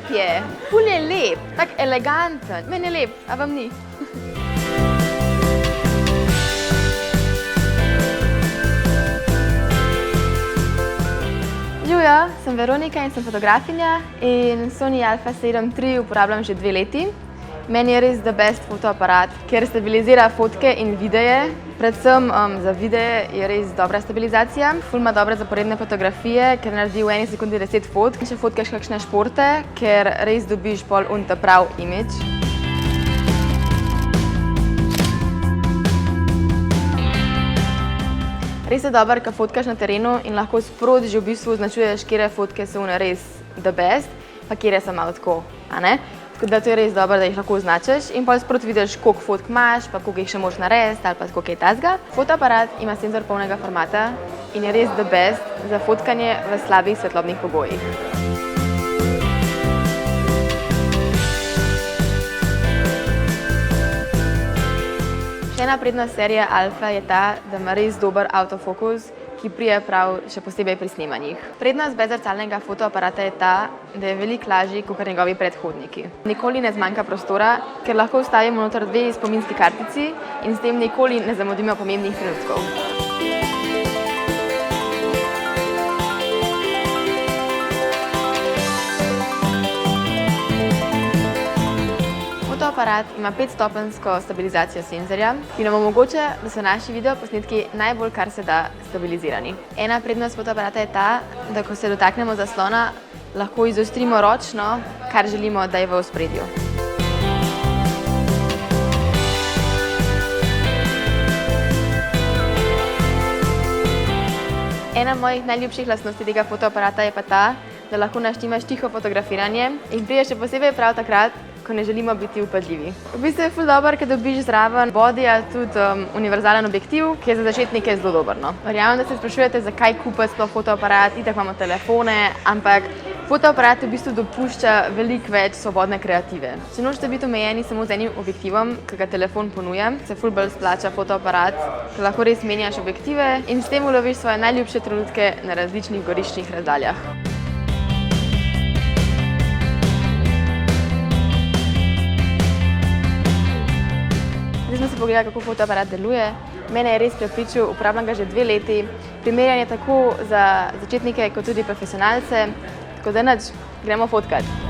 Lep je, ful je lep, tak eleganten. Meni je lep, a vam ni? Živjo, sem Veronika in sem fotografinja in Sony Alpha 7 III uporabljam že 2 leti. Meni je res the best fotoaparat, ker stabilizira fotke in videe. Predvsem za videe je res dobra stabilizacija. Ful ima dobre zaporedne fotografije, ker naredi v 1 sekundi 10 fotk. Če fotkaš kakšne športe, ker res dobiš pol ta prav imidž. Res je dober, ko fotkaš na terenu in lahko sproti že v bistvu označuješ, katere fotke so res the best, pa katere so malo tako, a ne? Tako da to je res dobro, da jih lahko označiš in potem sproti vidiš, koliko fotk imaš, pa koliko jih še moraš narediti ali pa tako kaj takega. Fotoaparat ima senzor polnega formata in je res the best za fotkanje v slabih svetlobnih pogojih. Še ena prednost serije Alpha je ta, da ima res dober autofokus, ki pride prav še posebej pri snemanjih. Prednost brezrcalnega fotoaparata je ta, da je veliko lažji kakor njegovi predhodniki. Nikoli ne zmanjka prostora, ker lahko vstavimo noter 2 spominski kartici in s tem nikoli ne zamudimo pomembnih trenutkov. Fotoaparat ima 5-stopenjsko stabilizacijo senzorja, ki nam omogoča, da so naši videoposnetki najbolj kar se da stabilizirani. Ena prednost fotoaparata je ta, da ko se dotaknemo zaslona, lahko izostrimo ročno, kar želimo, da je v ospredju. Ena mojih najljubših lastnosti tega fotoaparata je pa ta, da lahko naštimaš tiho fotografiranje in pride še posebej prav takrat, ko ne želimo biti vpadljivi. V bistvu je ful dober, ker dobiš zraven bodija tudi univerzalen objektiv, ki je za začetnike zelo dober. Verjamem, da se sprašujete, zakaj kupiti sploh fotoaparat, itak imamo telefone, ampak fotoaparat v bistvu dopušča veliko več svobodne kreative. Če nočete biti omejeni samo z enim objektivom, ki ga telefon ponuja, se ful bolj splača fotoaparat, ker lahko res menjaš objektive in s tem uloviš svoje najljubše trenutke na različnih goriščnih razdaljah. Zdaj smo si pogledali, kako fotoaparat deluje. Mene je res prepričal, uporabljam ga že 2 leti. Primeren je tako za začetnike kot tudi profesionalce, tako da nič, gremo fotkat.